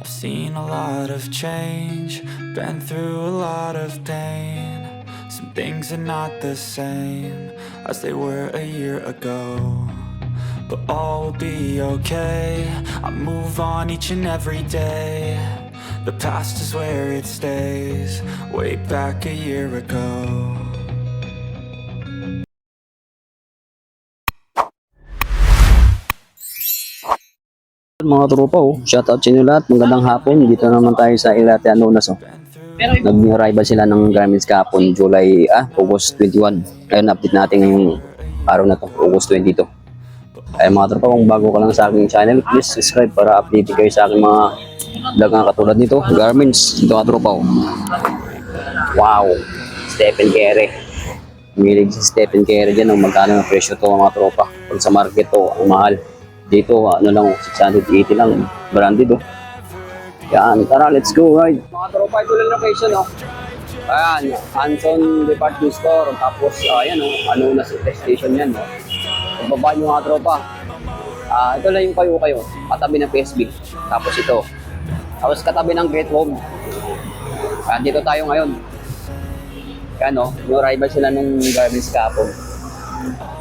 I've seen a lot of change, been through a lot of pain. Some things are not the same as they were a year ago, but all will be okay. I move on each and every day. The past is where it stays, way back a year ago. Mga tropa, shoutout sa inyo lahat. Magandang hapon. Dito naman tayo sa Ilate Anonas. Nag-arrival sila ng garments kahapon, August 21. Ayun, update natin ngayong araw na to, August 22. Ay mga tropa, kung bago ka lang sa aking channel, please subscribe para update kayo sa aking mga vlog na katulad nito. Garments, ito mga tropa. Wow, Stephen Curry. Milig si Stephen Curry dyan. Magkano ang presyo to mga tropa. Pag sa market to, ang mahal. Dito, 680 lang, branded Yan, tara, let's go, right? Mga tropa, ito lang location, Ayan, Hanson Department Store, tapos, ayan, Anonas station yan, Pagbaba nyo mga tropa. Ito lang yung kayo, katabi ng PSB. Tapos ito. Tapos katabi ng Great Home. Dito tayo ngayon. Yan, yung arrival sila nung garments kahapon.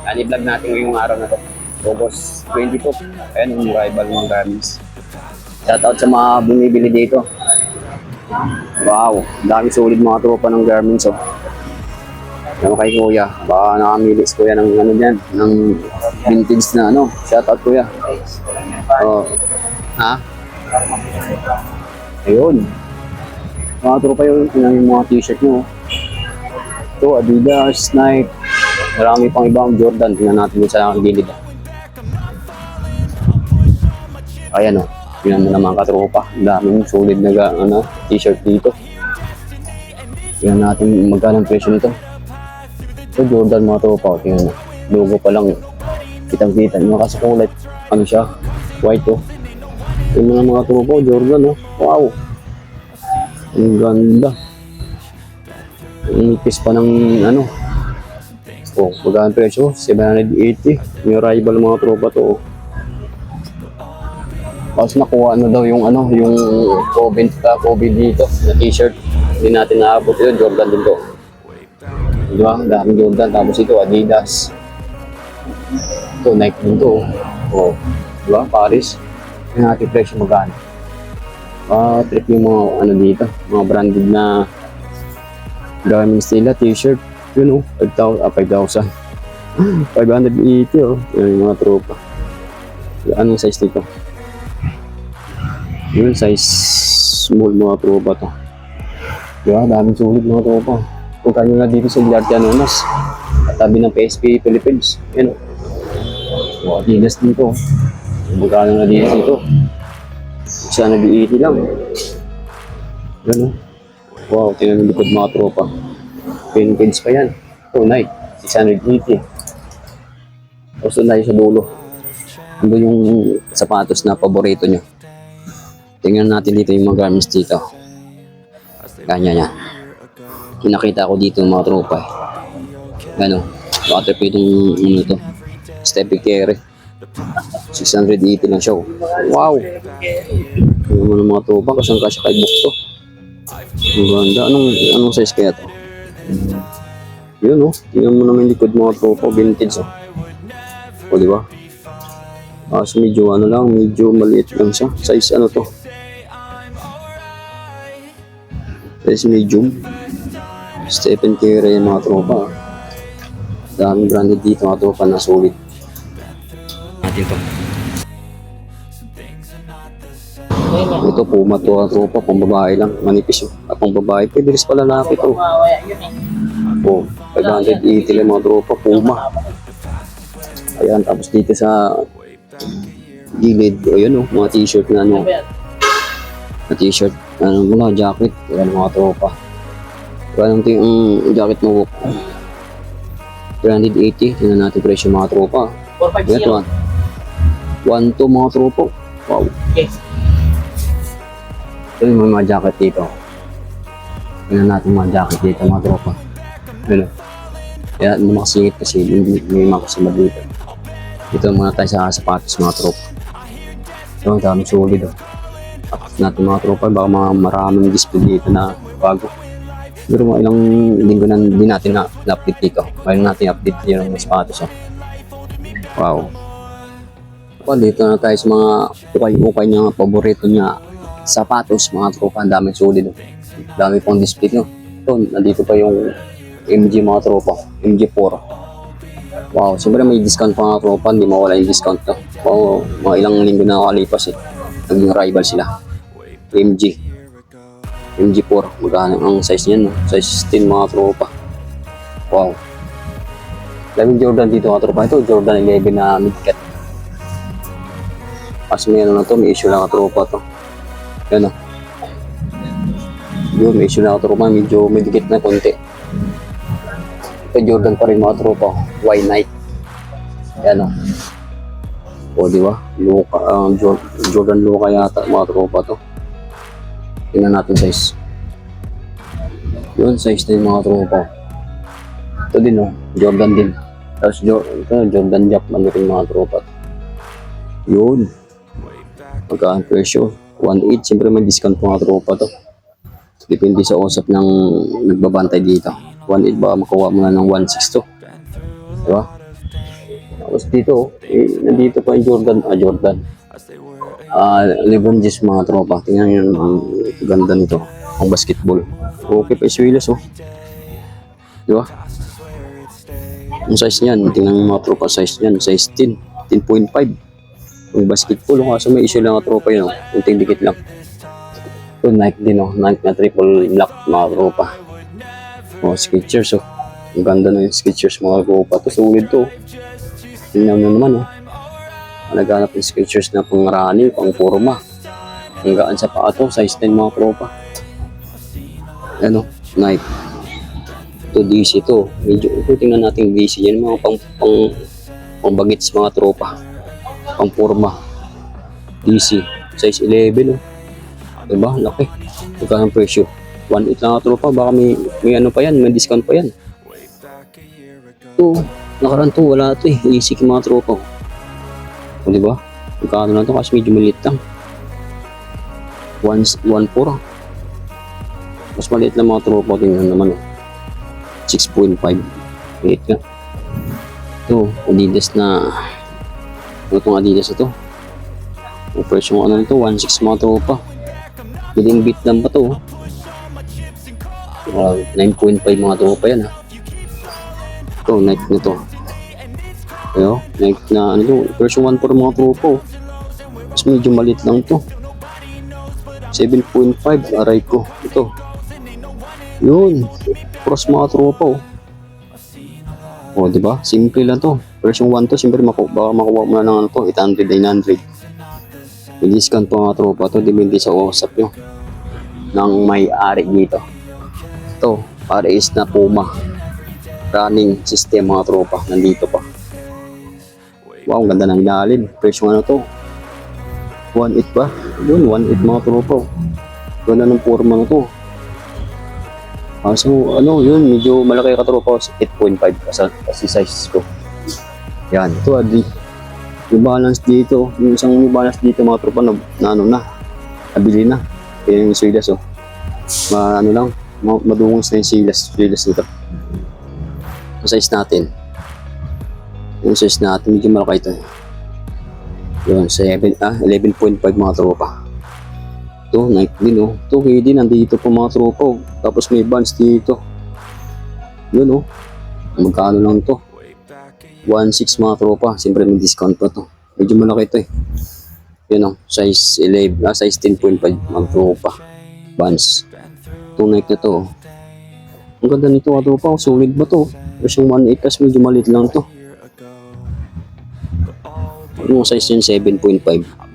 Yan, i-vlog natin ngayong araw na to. August 22. Ayan yung arrival ng garments. Shoutout sa mga bumibili dito. Wow, dami solid mga tropa ng garments Yan kay kuya. Baka nakamili si kuya ng dyan, ng vintage na Shoutout kuya. Ayun. Mga tropa yung mga t-shirt nyo. Ito, Adidas, Nike. Marami pang ibang Jordan. Tingnan natin sa gilid. Ayan tingnan mo naman katropa. Ang daming solid na t-shirt dito. Tingnan natin magkano ang presyo nito. Ito Jordan mga tropa. Tingnan mo. Logo pa lang. Kitang-kita. Kasi kulay. Ano siya? White Tingnan mga tropa. Jordan Wow. Ang ganda. Inipis pa ng magkano ang presyo? 780. Yung rival mga tropa to Tapos nakuha daw yung yung COVID dito na t-shirt. Hindi natin naabot ito, Jordan din to. Diba? Daming Jordan. Tapos ito, Adidas. Ito, Nike din to. Diba? Paris. Yung natin presyo magkano. Trip yung mga dito. Mga branded na garments nila, t-shirt. Yun 5,000. 580 Yan yung mga tropa. Anong size nito? Yun, size small mga tropa to. Diba? Daming sulit mga tropa. Punta nyo na dito sa Ilate Anonas. Katabi ng PSP Philippines. Yan Adidas dito. Magkano na dito. 680 lang. Yan Wow, tingnan yung likod mga tropa. Vintage pa yan. Nike, 680. Tapos tayo sa dulo. Ito yung sapatos na paborito nyo. Tingnan natin dito yung mga garments dito. Ganyan yan. Kinakita ko dito mga tropa. Waterproof itong to. Stephen Curry. 680 lang siya. Wow! Tingnan mo ng mga tropa. Kasang kasya kay book to. Ang ganda. Anong size kaya to? Yun tingnan mo naman yung likod mga tropa. Vintage diba? So medyo medyo maliit lang siya. Size to? Size medium. Stephen Curry mga tropa. Daming branded dito mga tropa na solid. Natin to. Ito Puma to mga tropa. Pang babae lang. Manipis pang babae. Pwede rin pala lalaki to. 580 lang mga tropa. Puma. Ayan, tapos dito sa gilid, mga t-shirt na na t-shirt, mga jacket, ayan mga tropa. Anong ang jacket mo? 380, tingnan natin presyo mga tropa. Ito 1.2 mga tropa. Wow. Ito yung mga jacket dito. Tingnan natin mga jacket dito mga tropa. Kaya makasingit kasi may makasimad dito. Dito muna tayo sa sapatos mga tropa. Ito ang daming solid natin mga tropa, baka maraming display dito na bago. Pero mga ilang linggo na din natin na-update dito. Ngayon natin update yung sapatos. Wow. Dito na tayo sa mga ukay-ukay niya, paborito niya sapatos mga tropa. Ang daming solid. Dami pang display. Ito, nandito pa yung MG mga tropa. MG4. Wow, siyempre may discount pa mga tropa. Hindi mawala yung discount. Wow, mga ilang linggo na nakalipas. Naging rival sila. MG. MG4. Magkano ang size niyan. Size 10 mga tropa. Wow. Daming Jordan dito mga tropa. Ito, Jordan 11 na mid-cut. As meron na to, may issue lang tropa to. Yan o. Yun, may issue lang tropa, medyo may dikit na konti. Ito Jordan pa rin mga tropa, Y Nike. Yan o. O diba? Luka, Jordan Luka yata mga tropa to. Tingnan natin size. Yun, size na yung mga tropa. Ito din o, Jordan din. Tapos Jordan Jackman rin mga tropa. Yun. Magkaan presyo 1.8, siyempre may discount mga tropa to. Depende sa usap ng nagbabantay dito. 1.8 ba makuha mo na ng 1.6 to, diba? Tapos dito nandito pa yung Jordan LeBron James mga tropa. Tingnan nyo ang ganda nito, ang basketball. Okay pa iswilas diba? Ang size niyan, tingnan mo mga tropa, size niyan, size 10, 10.5. Yung basketball, kaso may issue lang ang tropa yun, kunting dikit lang. Ito, Nike din, Nike na triple black mga tropa. Skechers, ang ganda na yung Skechers mga tropa. Ito, sulit to. Tingnan na naman, naghanap yung Skechers na pang running, pang forma. Ang gaan sa paa to, size 10 mga tropa. Ano, Nike. Ito, DC to. Medyo, tingnan natin DC. Yan mga pang bagets mga tropa. Pang forma. DC. Size 11. Diba? Laki. Magkano ang presyo? 1.8 lang tropa. Baka may ano pa yan. May discount pa yan. Ito. Nakaraan to. Wala to Easy mga tropa. O diba? Magkano lang to kasi medyo maliit lang. 1.4. Mas maliit lang mga tropa. Tingnan naman 6.5. Maliit nga. Ito. Adidas na itong Adidas ito. Ang presyo mo nito 1.6 mga tropa. Piling beat lang pa to. 9.5 mga tropa yan Ito, Nike na to. Ayo, Nike na ano to, presyo 1.4 mga tropa. Mas medyo maliit lang to. 7.5 aray ko. Ito. Yun. Cross mga tropa diba? Simple lang to. Version 1 to, siyempre baka makuha mo na ng 800, 900. May discount po mga tropa to, depende sa usap nyo ng may-ari dito. Ito, RS na Puma running system mga tropa, nandito pa. Wow, ang ganda ng ilalim. Version ano to? 1.8 ba? Yun, 1.8 mga tropa. Ganda ng forma na to. So yun, medyo malaki ka tropa, 8.5 kasi size ko. Yan, ito yung balance dito, yung isang balance dito mga tropa nabili na. Kaya yung silas madungos na yung silas nito. Yung size natin medyo malaki ito. Yun, 11.5 mga tropa. Ito, Nike din ito KD nandito po mga tropa Tapos may bands dito. Yun magkano lang to? 1.6 mga tropa. Siyempre may discount pa to. Medyo malaki ito Yun size 11, size 10.5 mga tropa. Bands. Itong Nike na to Ang ganda nito mga tropa. Solid ba to? Version 1.8 kasi medyo maliit lang to. Yung size yun 7.5.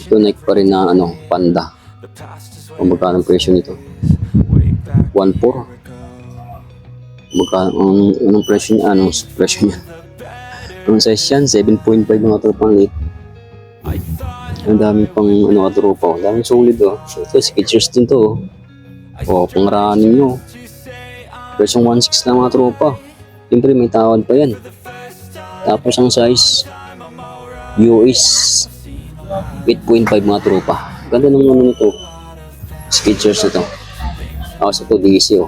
Ito Nike pa rin na Panda. Kung magkano ang presyo nito? 1.4. Magkano anong presyo niya? Anong presyo niya? Ang size yan 7.5 mga tropang lit. Ang dami pang tropa. Ang daming solid Ito Skechers din to pang running nyo. Presyo 1.6 na mga tropa. Siyempre may tawad pa yan. Tapos ang size US 8.5 mga tropa. Ganda ng ano nito. Skechers ito. Tapos ito, DC oh.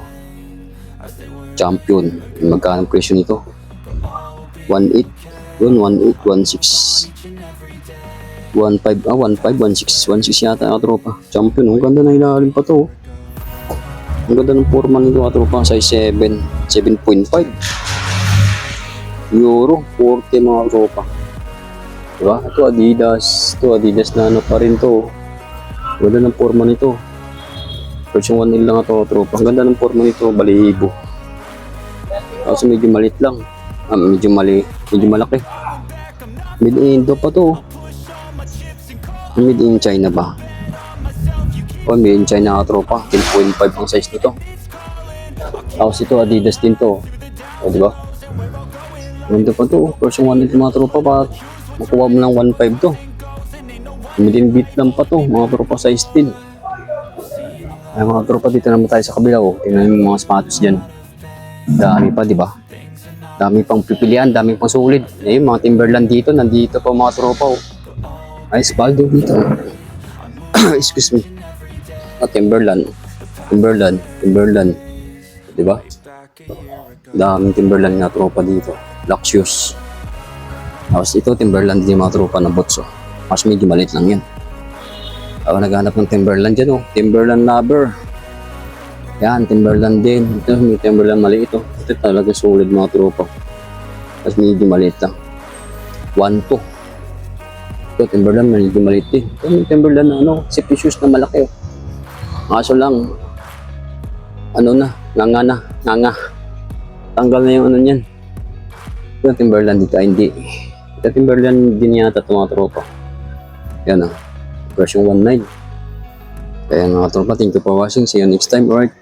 Champion. Magkano ang presyo nito? 1.8. Yun, 1.8, 1.6. 1.5, 1.6. 1.6 yata ang tropa. Champion, ang ganda na ilalim pa to. Ang ganda ng forma nito ang tropa. Size 7, 7.5. Euro, 40 mga tropa. Diba? Ito Adidas. Ito Adidas na ano pa rin to. Ang ganda ng forma nito. Version 1 lang ito tropa. Ang ganda ng forma nito. Balibo. Tapos medyo maliit lang. Medyo malaki. Made in Indo pa to. Made in China ba? O made in China ka tropa. 10.5 ang size nito. Tapos ito Adidas din to. O diba? Ganda pa to. Version 1 nito mga tropa. Pa makuha mo lang 1.5 to. Made in Vietnam pa to. Mga tropa size 10. Ay mga tropa, dito naman tayo sa kabila oh. Tingnan mo mga sapatos dyan. Dami pa, di ba? Dami pang pipilian, dami pang sulit. Ayun, mga Timberland dito, nandito pa mga tropa oh. Ay, Spaldo dito. Excuse me. Timberland. Di ba? Daming Timberland na tropa dito. Luxus. Tapos ito, Timberland din mga tropa na bots oh. Mas medyo maliit lang yan. Ako naghanap ng Timberland dyan oh. Timberland lover. Yan, Timberland din. Ito, may Timberland maliit oh. Ito talaga solid mga tropa. Tapos medyo maliit lang. 1.2. Ito, Timberland medyo maliit din. Ito, may Timberland na ano, safety shoes na malaki oh. Kaso lang, ano na, nganga. Tanggal na yung ano niyan. Ito, Timberland dito, hindi. Ito, Timberland din yata ito mga tropa. Yan oh. Version 1.9. Kaya mga tropa, thank you for watching. See you next time. Alright.